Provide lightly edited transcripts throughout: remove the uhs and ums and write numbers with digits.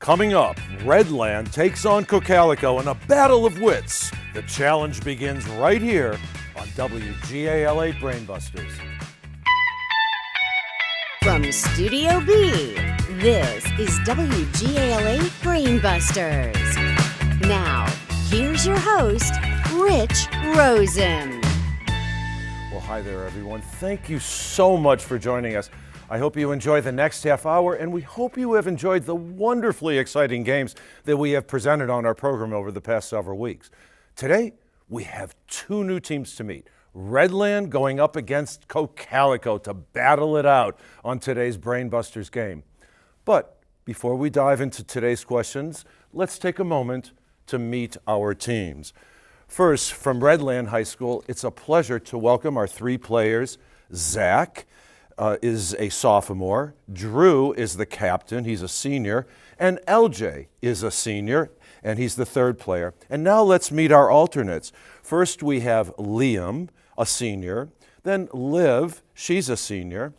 Coming up, Redland takes on Cocalico in a battle of wits. The challenge begins right here on WGAL8 Brainbusters. From Studio B, this is WGAL8 Brainbusters. Now, here's your host, Rich Rosen. Well, hi there, everyone. Thank you so much for joining us. I hope you enjoy the next half hour, and we hope you have enjoyed the wonderfully exciting games that we have presented on our program over the past several weeks. Today, we have two new teams to meet. Redland going up against Cocalico to battle it out on today's Brainbusters game. But before we dive into today's questions, let's take a moment to meet our teams. First, from Redland High School, it's a pleasure to welcome our three players. Zach is a sophomore, Drew is the captain, he's a senior, and LJ is a senior, and he's the third player. And now let's meet our alternates. First we have Liam, a senior, then Liv, she's a senior,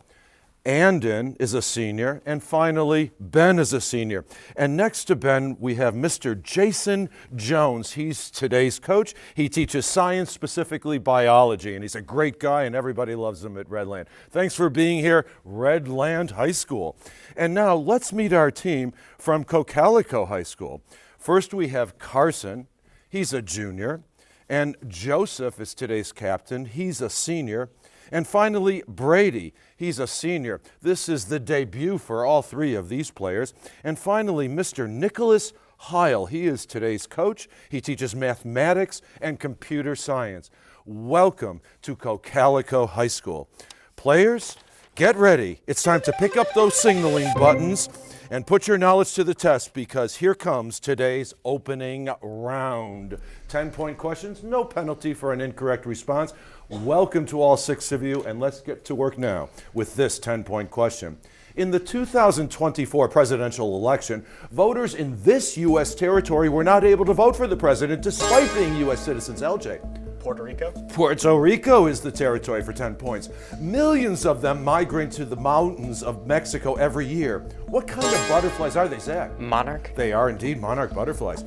Andon is a senior, and finally Ben is a senior. And next to Ben we have Mr. Jason Jones. He's today's coach. He teaches science, specifically biology, and he's a great guy and everybody loves him at Redland. Thanks for being here, Redland High School. And now let's meet our team from Cocalico High School. First we have Carson, he's a junior, and Joseph is today's captain, he's a senior. And finally, Brady, he's a senior. This is the debut for all three of these players. And finally, Mr. Nicholas Heil, he is today's coach. He teaches mathematics and computer science. Welcome to Cocalico High School. Players, get ready. It's time to pick up those signaling buttons and put your knowledge to the test, because here comes today's opening round. 10-point questions, no penalty for an incorrect response. Welcome to all six of you, and let's get to work now with this 10-point question. In the 2024 presidential election, voters in this U.S. territory were not able to vote for the president despite being U.S. citizens. LJ. Puerto Rico? Puerto Rico is the territory for 10 points. Millions of them migrate to the mountains of Mexico every year. What kind of butterflies are they, Zach? Monarch? They are indeed monarch butterflies.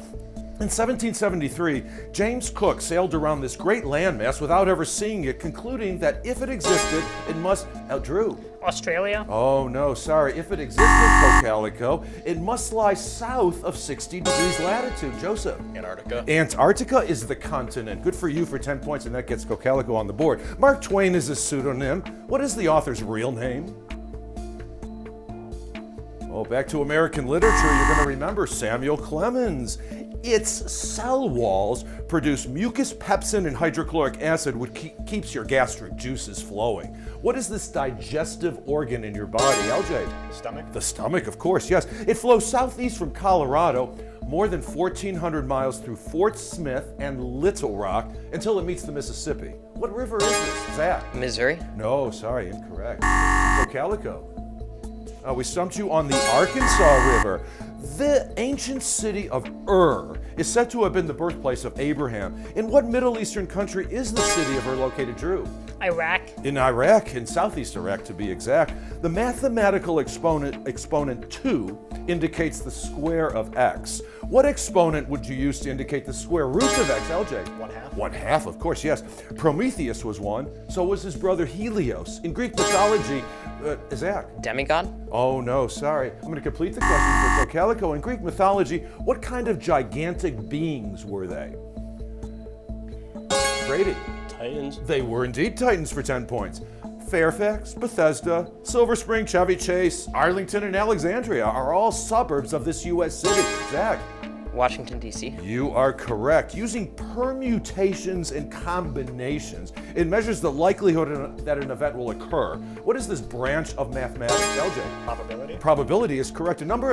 In 1773, James Cook sailed around this great landmass without ever seeing it, concluding that if it existed, it must... Drew. Australia? Oh, no, sorry. If it existed, Cocalico, it must lie south of 60 degrees latitude. Joseph. Antarctica? Antarctica is the continent. Good for you for 10 points, and that gets Cocalico on the board. Mark Twain is a pseudonym. What is the author's real name? Oh, back to American literature, you're going to remember Samuel Clemens. Its cell walls produce mucus, pepsin, and hydrochloric acid, which keeps your gastric juices flowing. What is this digestive organ in your body, LJ? Stomach? The stomach, of course, yes. It flows southeast from Colorado, more than 1,400 miles through Fort Smith and Little Rock until it meets the Mississippi. What river is this, Zach? Missouri? No, sorry, incorrect. Cocalico. We stumped you on the Arkansas River. The ancient city of Ur is said to have been the birthplace of Abraham. In what Middle Eastern country is the city of Ur located, Drew? Iraq? In Iraq, in southeast Iraq to be exact. The mathematical exponent 2 indicates the square of x. What exponent would you use to indicate the square root of x, LJ? 1/2. 1/2, of course, yes. Prometheus was one, so was his brother Helios. In Greek mythology, Zach? Demigod? Oh no, sorry. I'm going to complete the question for Cocalico. In Greek mythology, what kind of gigantic beings were they? Brady. Titans? They were indeed Titans for 10 points. Fairfax, Bethesda, Silver Spring, Chevy Chase, Arlington, and Alexandria are all suburbs of this U.S. city. Zach? Washington, D.C. You are correct. Using permutations and combinations, it measures the likelihood that an event will occur. What is this branch of mathematics, LJ? Probability? Probability is correct. A member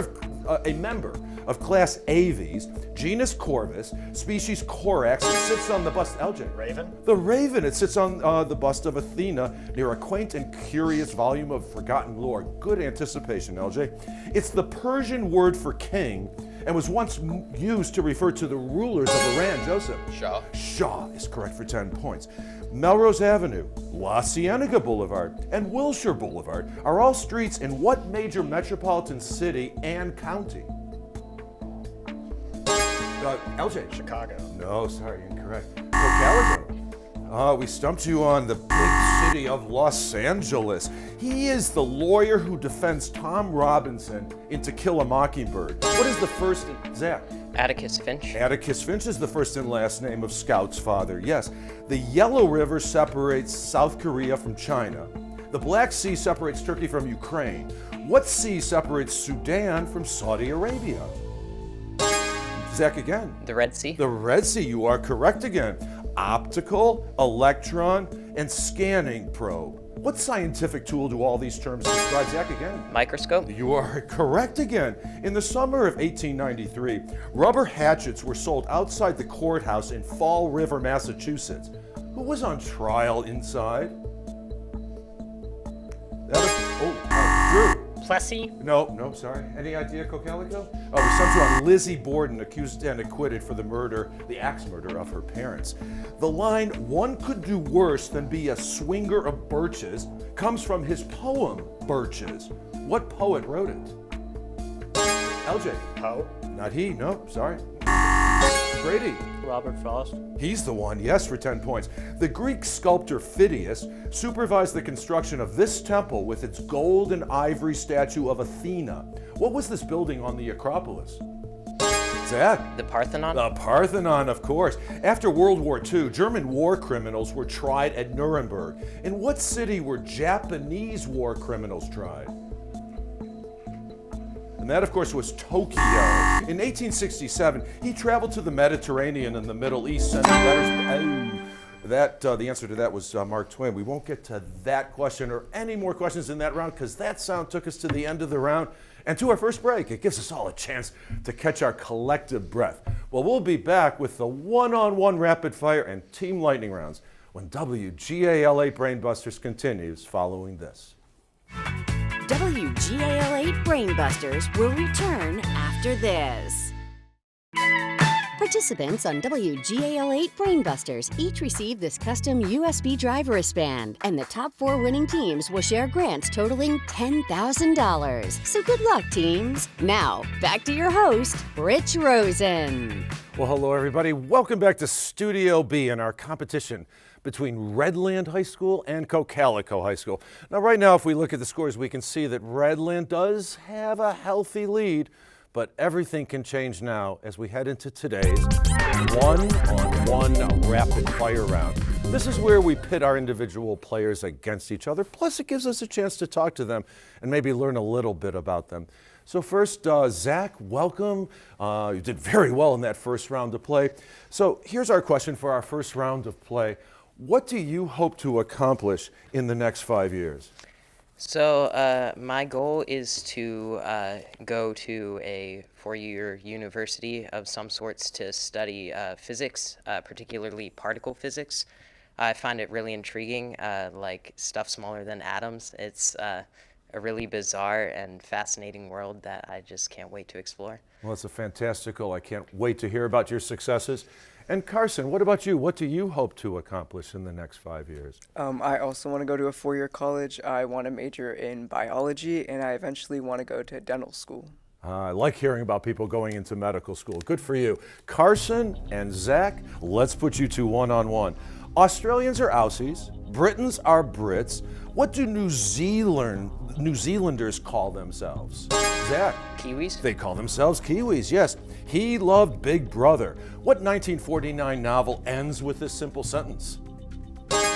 of class Aves, genus Corvus, species Corax, it sits on the bust, LJ. Raven? The raven, it sits on the bust of Athena near a quaint and curious volume of forgotten lore. Good anticipation, LJ. It's the Persian word for king and was once used to refer to the rulers of Iran. Joseph? Shah. Shah is correct for 10 points. Melrose Avenue, La Cienega Boulevard, and Wilshire Boulevard are all streets in what major metropolitan city and county? LJ. Chicago. No, sorry, incorrect. Calico. We stumped you on the big city of Los Angeles. He is the lawyer who defends Tom Robinson in To Kill a Mockingbird. What is the first, Zach? Atticus Finch. Atticus Finch is the first and last name of Scout's father, yes. The Yellow River separates South Korea from China. The Black Sea separates Turkey from Ukraine. What sea separates Sudan from Saudi Arabia? Zach again. The Red Sea. The Red Sea, you are correct again. Optical, electron, and scanning probe. What scientific tool do all these terms describe? Zach again. Microscope. You are correct again. In the summer of 1893, rubber hatchets were sold outside the courthouse in Fall River, Massachusetts. Who was on trial inside? Drew. Plessy. No, sorry. Any idea, Cocalico? Oh, we stumped you on Lizzie Borden, accused and acquitted for the axe murder of her parents. The line, "One could do worse than be a swinger of birches," comes from his poem, Birches. What poet wrote it? LJ. Poe. Not he, no, sorry. Brady. Robert Frost. He's the one, yes, for 10 points. The Greek sculptor Phidias supervised the construction of this temple with its gold and ivory statue of Athena. What was this building on the Acropolis? Zach? The Parthenon. The Parthenon, of course. After World War II, German war criminals were tried at Nuremberg. In what city were Japanese war criminals tried? And that, of course, was Tokyo. In 1867, he traveled to the Mediterranean and the Middle East, sending letters. The answer to that was Mark Twain. We won't get to that question or any more questions in that round because that sound took us to the end of the round and to our first break. It gives us all a chance to catch our collective breath. Well, we'll be back with the one-on-one rapid fire and team lightning rounds when WGAL8 Brainbusters continues following this. WGAL8 Brainbusters will return after this. Participants on WGAL8 Brainbusters each receive this custom USB drive wristband, and the top 4 winning teams will share grants totaling $10,000. So good luck, teams. Now, back to your host, Rich Rosen. Well, hello, everybody. Welcome back to Studio B in our competition between Redland High School and Cocalico High School. Now, right now, if we look at the scores, we can see that Redland does have a healthy lead, but everything can change now as we head into today's one-on-one rapid fire round. This is where we pit our individual players against each other, plus it gives us a chance to talk to them and maybe learn a little bit about them. So first, Zach, welcome. You did very well in that first round of play. So here's our question for our first round of play. What do you hope to accomplish in the next 5 years? So my goal is to go to a 4-year university of some sorts to study physics, particularly particle physics. I find it really intriguing, like stuff smaller than atoms. It's a really bizarre and fascinating world that I just can't wait to explore. Well, it's a fantastic goal. I can't wait to hear about your successes. And Carson, what about you? What do you hope to accomplish in the next 5 years? I also want to go to a 4-year college. I want to major in biology, and I eventually want to go to dental school. I like hearing about people going into medical school. Good for you. Carson and Zach, let's put you two one-on-one. Australians are Aussies. Britons are Brits. What do New Zealanders call themselves? Zach? Kiwis? They call themselves Kiwis, yes. He loved Big Brother. What 1949 novel ends with this simple sentence?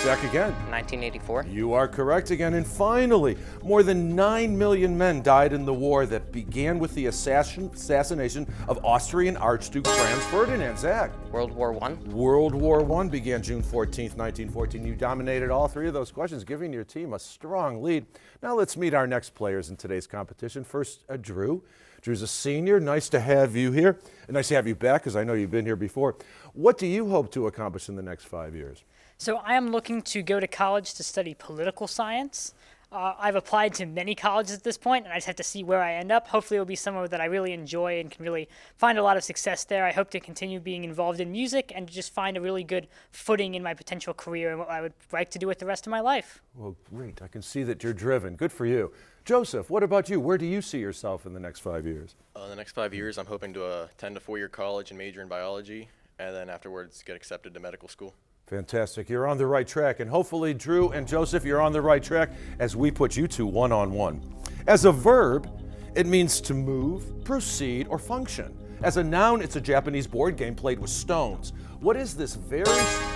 Zach again. 1984. You are correct again. And finally, more than 9 million men died in the war that began with the assassination of Austrian Archduke Franz Ferdinand. Zach. World War I. World War I began June 14th, 1914. You dominated all 3 of those questions, giving your team a strong lead. Now let's meet our next players in today's competition. First, Drew. Drew's a senior. Nice to have you here. And nice to have you back, because I know you've been here before. What do you hope to accomplish in the next 5 years? So I am looking to go to college to study political science. I've applied to many colleges at this point, and I just have to see where I end up. Hopefully, it'll be somewhere that I really enjoy and can really find a lot of success there. I hope to continue being involved in music and to just find a really good footing in my potential career and what I would like to do with the rest of my life. Well, great. I can see that you're driven. Good for you. Joseph, what about you? Where do you see yourself in the next 5 years? The next 5 years, I'm hoping to attend a 4-year college and major in biology, and then afterwards get accepted to medical school. Fantastic. You're on the right track. And hopefully, Drew and Joseph, you're on the right track as we put you two one-on-one. As a verb, it means to move, proceed, or function. As a noun, it's a Japanese board game played with stones. What is this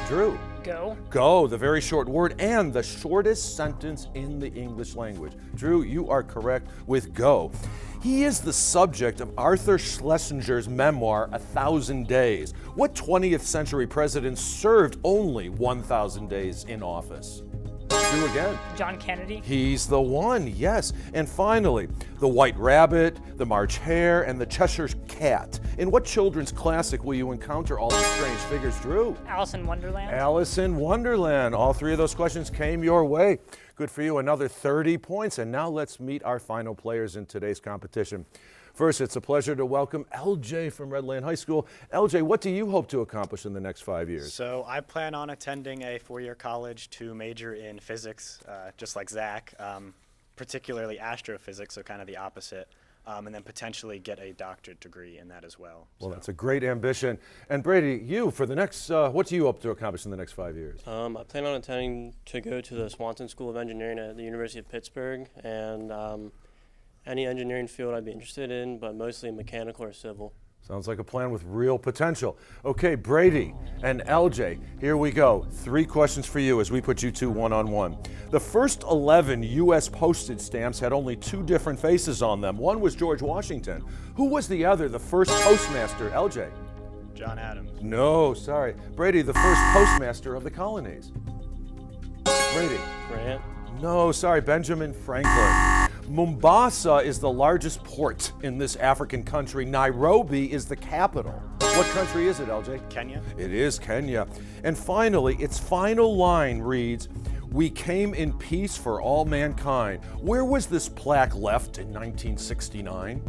Drew? Go. Go, the very short word and the shortest sentence in the English language. Drew, you are correct with go. He is the subject of Arthur Schlesinger's memoir, 1,000 Days. What 20th century president served only 1,000 days in office? Drew again. John Kennedy. He's the one, yes. And finally, the White Rabbit, the March Hare, and the Cheshire Cat. In what children's classic will you encounter all these strange figures, Drew? Alice in Wonderland. Alice in Wonderland. All three of those questions came your way. Good for you, another 30 points. And now let's meet our final players in today's competition. First, it's a pleasure to welcome LJ from Redland High School. LJ, what do you hope to accomplish in the next 5 years? So I plan on attending a 4-year college to major in physics, just like Zach, particularly astrophysics, so kind of the opposite, and then potentially get a doctorate degree in that as well. Well, that's a great ambition. And Brady, you, for the next, what do you hope to accomplish in the next 5 years? I plan on attending to go to the Swanson School of Engineering at the University of Pittsburgh, and any engineering field I'd be interested in, but mostly mechanical or civil. Sounds like a plan with real potential. Okay, Brady and LJ, here we go. 3 questions for you as we put you two one-on-one. The first 11 U.S. postage stamps had only 2 different faces on them. One was George Washington. Who was the other, the first postmaster? LJ? John Adams. No, sorry. Brady, the first postmaster of the colonies. Brady? Grant? No, sorry, Benjamin Franklin. Mombasa is the largest port in this African country. Nairobi is the capital. What country is it, LJ? Kenya. It is Kenya. And finally, its final line reads, "We came in peace for all mankind." Where was this plaque left in 1969?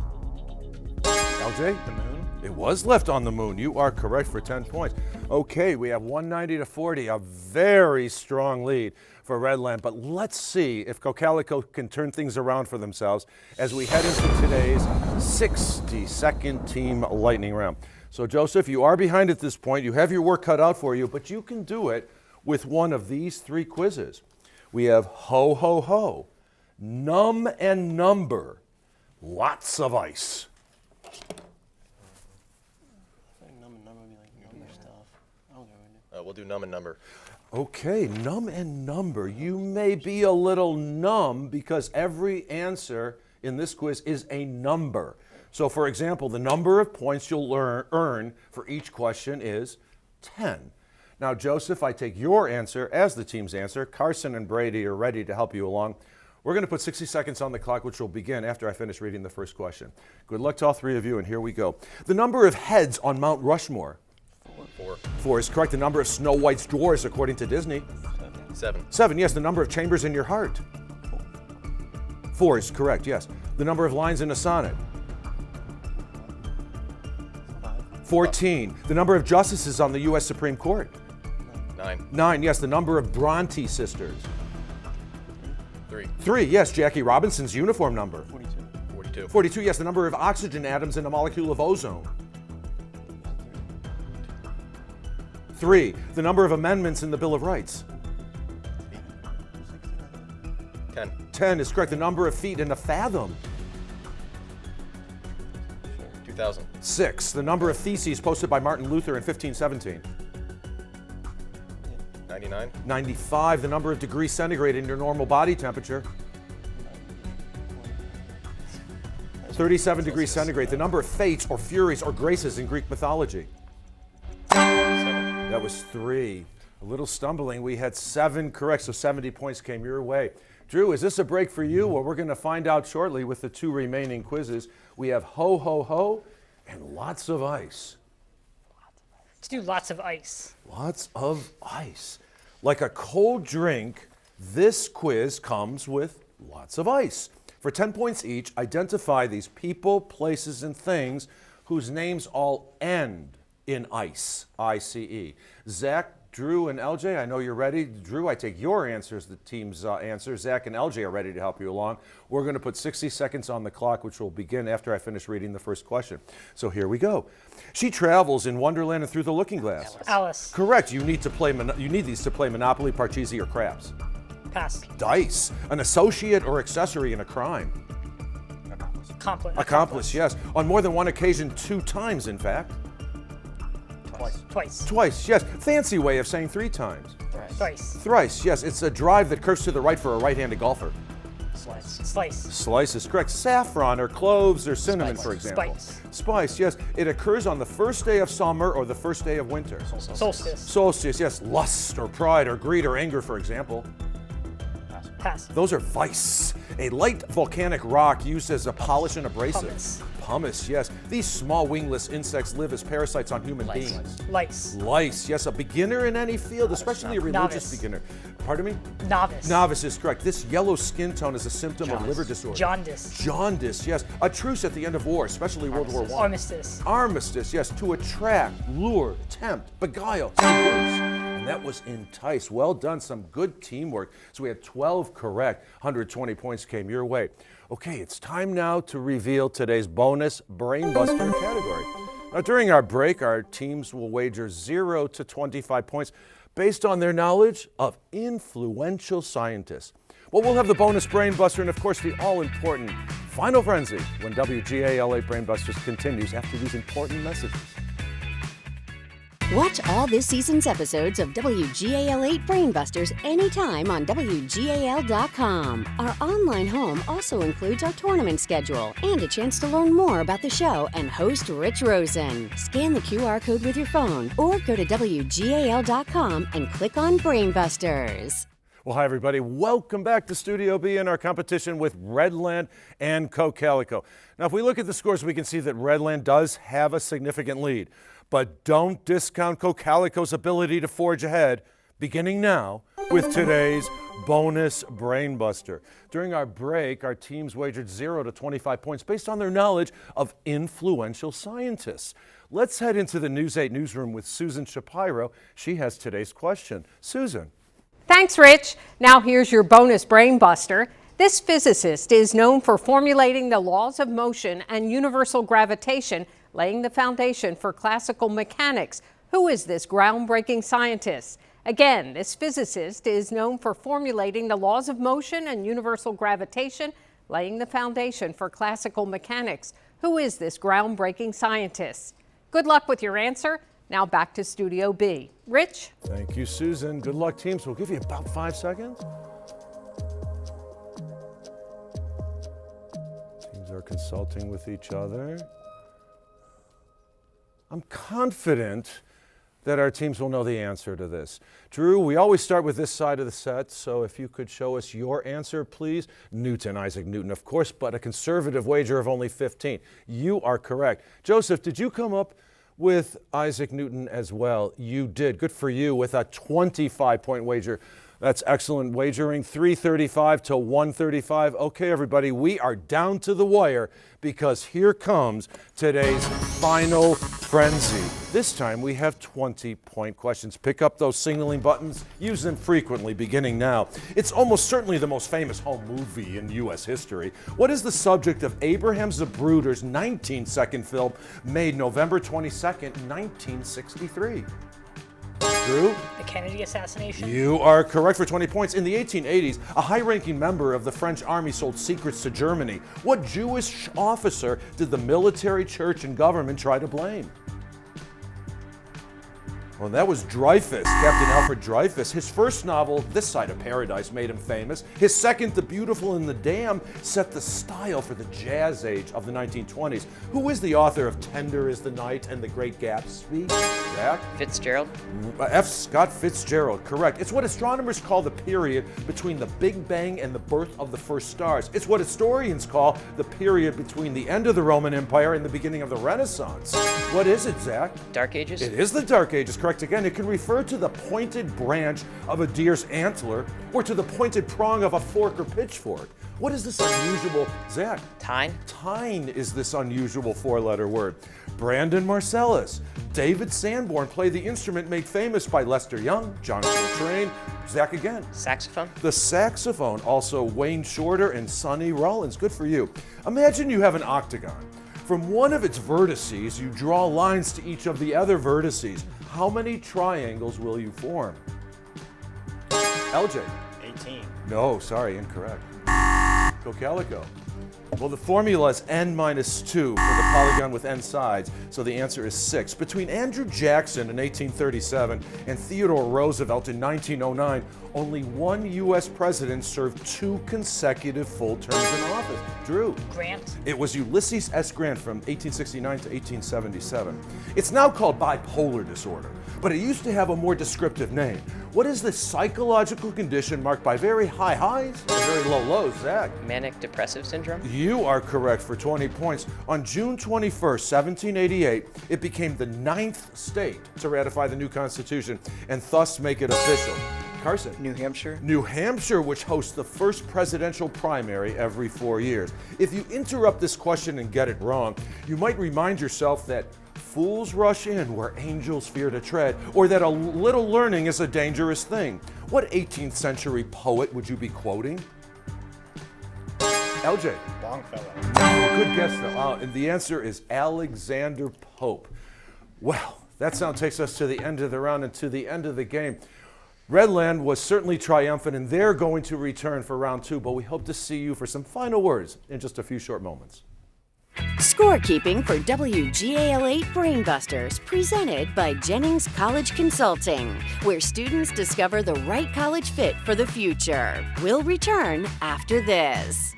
LJ? The moon. It was left on the moon. You are correct for 10 points. Okay, we have 190 to 40, a very strong lead for Redland. But let's see if Cocalico can turn things around for themselves as we head into today's 60-second team lightning round. So Joseph, you are behind at this point. You have your work cut out for you, but you can do it with one of these 3 quizzes. We have ho, ho, ho, num and number, lots of ice. We'll do num and number. Okay, num and number. You may be a little numb because every answer in this quiz is a number. So for example, the number of points you'll earn for each question is 10. Now, Joseph, I take your answer as the team's answer. Carson and Brady are ready to help you along. We're going to put 60 seconds on the clock, which will begin after I finish reading the first question. Good luck to all 3 of you, and here we go. The number of heads on Mount Rushmore. 4. 4 is correct. The number of Snow White's dwarves, according to Disney. 7. 7, yes. The number of chambers in your heart. 4 is correct, yes. The number of lines in a sonnet. 14. The number of justices on the U.S. Supreme Court. 9. 9, yes. The number of Bronte sisters. 3. 3, yes. Jackie Robinson's uniform number. 42. 42, yes. The number of oxygen atoms in a molecule of ozone. 3, the number of amendments in the Bill of Rights. 10. 10 is correct. The number of feet in a fathom. 2000. 6, the number of theses posted by Martin Luther in 1517. 99. 95, the number of degrees centigrade in your normal body temperature. 37 degrees centigrade, the number of fates or furies or graces in Greek mythology. 7. That was 3. A little stumbling. We had 7 correct, so 70 points came your way. Drew, is this a break for you? Well, we're going to find out shortly with the 2 remaining quizzes. We have ho, ho, ho, and lots of ice. Let's do lots of ice. Lots of ice. Like a cold drink, this quiz comes with lots of ice. For 10 points each, identify these people, places, and things whose names all end in ice, I-C-E. Zach, Drew, and LJ, I know you're ready. Drew, I take your answer as the team's answer. Zach and LJ are ready to help you along. We're going to put 60 seconds on the clock, which will begin after I finish reading the first question. So here we go. She travels in Wonderland and through the looking glass. Alice. Correct. You need these to play Monopoly, Parcheesi, or craps. Pass. Dice. An associate or accessory in a crime. Accomplice, yes. On more than one occasion, 2 times, in fact. Twice, yes. Fancy way of saying 3 times. Thrice, yes. It's a drive that curves to the right for a right-handed golfer. Slice is correct. Saffron or cloves or cinnamon, for example. Spice, yes. It occurs on the first day of summer or the first day of winter. Solstice, yes. Lust or pride or greed or anger, for example. Pass. Those are vice. A light volcanic rock used as a polish and abrasive. Pumice, yes. These small wingless insects live as parasites on human beings. Lice, yes. A beginner in any field, especially a religious beginner. Pardon me? Novice is correct. This yellow skin tone is a symptom of liver disorder. Jaundice, yes. A truce at the end of war, especially World War I. Armistice, yes. To attract, lure, tempt, beguile. And that was entice. Well done. Some good teamwork. So we had 12 correct. 120 points came your way. Okay, it's time now to reveal today's bonus Brainbuster category. Now, during our break, our teams will wager 0 to 25 points based on their knowledge of influential scientists. Well, we'll have the bonus Brainbuster and, of course, the all-important Final Frenzy when WGAL8 Brainbusters continues after these important messages. Watch all this season's episodes of WGAL8 Brainbusters anytime on WGAL.com. Our online home also includes our tournament schedule and a chance to learn more about the show and host Rich Rosen. Scan the QR code with your phone or go to WGAL.com and click on Brainbusters. Well, hi, everybody. Welcome back to Studio B in our competition with Redland and Cocalico. Now, if we look at the scores, we can see that Redland does have a significant lead. But don't discount Cocalico's ability to forge ahead, beginning now with today's bonus Brainbuster. During our break, our teams wagered 0 to 25 points based on their knowledge of influential scientists. Let's head into the News 8 newsroom with Susan Shapiro. She has today's question. Susan. Thanks, Rich. Now here's your bonus Brainbuster. This physicist is known for formulating the laws of motion and universal gravitation, laying the foundation for classical mechanics. Who is this groundbreaking scientist? Again, this physicist is known for formulating the laws of motion and universal gravitation, laying the foundation for classical mechanics. Who is this groundbreaking scientist? Good luck with your answer. Now back to Studio B. Rich? Thank you, Susan. Good luck, teams. We'll give you about 5 seconds. Teams are consulting with each other. I'm confident that our teams will know the answer to this. Drew, we always start with this side of the set, so if you could show us your answer, please. Isaac Newton, of course, but a conservative wager of only 15. You are correct. Joseph, did you come up with Isaac Newton as well? You did. Good for you with a 25-point wager. That's excellent wagering, 335 to 135. Okay, everybody, we are down to the wire because here comes today's final frenzy. This time we have 20-point questions. Pick up those signaling buttons, use them frequently, beginning now. It's almost certainly the most famous home movie in U.S. history. What is the subject of Abraham Zapruder's 19-second film made November 22nd, 1963? Drew? The Kennedy assassination? You are correct for 20 points. In the 1880s, a high-ranking member of the French army sold secrets to Germany. What Jewish officer did the military, church, and government try to blame? Well, that was Dreyfus, Captain Alfred Dreyfus. His first novel, This Side of Paradise, made him famous. His second, The Beautiful and the Damned, set the style for the jazz age of the 1920s. Who is the author of Tender is the Night and The Great Gatsby? Zach? Fitzgerald? F. Scott Fitzgerald, correct. It's what astronomers call the period between the Big Bang and the birth of the first stars. It's what historians call the period between the end of the Roman Empire and the beginning of the Renaissance. What is it, Zach? Dark Ages? It is the Dark Ages, correct. correct again. It can refer to the pointed branch of a deer's antler or to the pointed prong of a fork or pitchfork. What is this unusual, Zach? Tine. Tine is this unusual four-letter word. Brandon Marcellus, David Sanborn play the instrument made famous by Lester Young, John Coltrane, Zach again. Saxophone. The saxophone, also Wayne Shorter and Sonny Rollins. Good for you. Imagine you have an octagon. From one of its vertices, you draw lines to each of the other vertices. How many triangles will you form? LJ. 18. No, sorry, incorrect. Cocalico. Well, the formula is n minus 2 for the polygon with n sides, so the answer is 6. Between Andrew Jackson in 1837 and Theodore Roosevelt in 1909, only one U.S. president served 2 consecutive full terms in office. Drew. Grant. It was Ulysses S. Grant from 1869 to 1877. It's now called bipolar disorder, but it used to have a more descriptive name. What is the psychological condition marked by very high highs and very low lows, Zach? Manic depressive syndrome. You are correct for 20 points. On June 21st, 1788, it became the 9th state to ratify the new Constitution and thus make it official. Carson. New Hampshire. New Hampshire, which hosts the first presidential primary every 4 years. If you interrupt this question and get it wrong, you might remind yourself that fools rush in where angels fear to tread, or that a little learning is a dangerous thing. What 18th century poet would you be quoting? LJ. Longfellow. Good guess, though. And the answer is Alexander Pope. Well, that sound takes us to the end of the round and to the end of the game. Redland was certainly triumphant, and they're going to return for round 2, but we hope to see you for some final words in just a few short moments. Scorekeeping for WGAL8 Brainbusters, presented by Jennings College Consulting, where students discover the right college fit for the future. We'll return after this.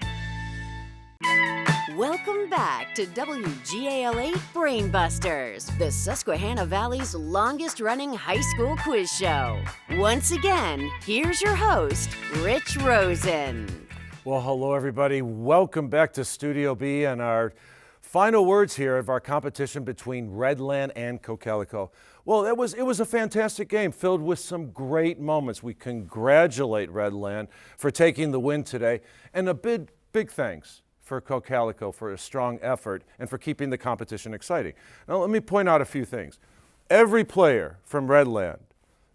Welcome back to WGAL8 Brainbusters, the Susquehanna Valley's longest-running high school quiz show. Once again, here's your host, Rich Rosen. Well, hello, everybody. Welcome back to Studio B and our final words here of our competition between Redland and Cocalico. Well, it was a fantastic game filled with some great moments. We congratulate Redland for taking the win today, and a big thanks for Cocalico for a strong effort and for keeping the competition exciting. Now, let me point out a few things. Every player from Redland,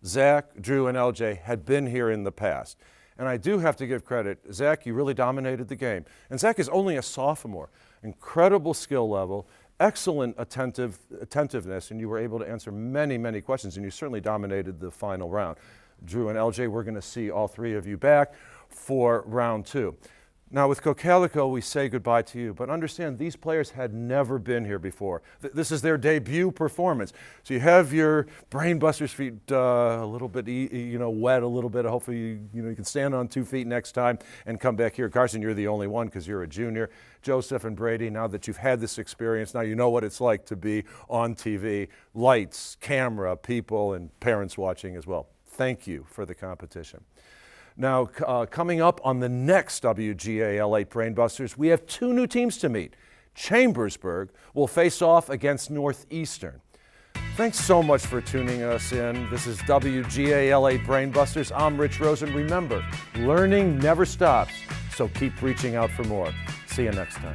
Zach, Drew, and LJ, had been here in the past. And I do have to give credit. Zach, you really dominated the game. And Zach is only a sophomore. Incredible skill level, excellent attentiveness, and you were able to answer many questions, and you certainly dominated the final round. Drew and LJ, we're going to see all 3 of you back for round 2. Now, with Cocalico, we say goodbye to you, but understand these players had never been here before. This is their debut performance. So you have your Brainbusters feet a little bit, wet a little bit. Hopefully, you can stand on 2 feet next time and come back here. Carson, you're the only one because you're a junior. Joseph and Brady, now that you've had this experience, now you know what it's like to be on TV. Lights, camera, people, and parents watching as well. Thank you for the competition. Now, coming up on the next WGAL8 Brainbusters, we have 2 new teams to meet. Chambersburg will face off against Northeastern. Thanks so much for tuning us in. This is WGAL8 Brainbusters. I'm Rich Rosen. Remember, learning never stops, so keep reaching out for more. See you next time.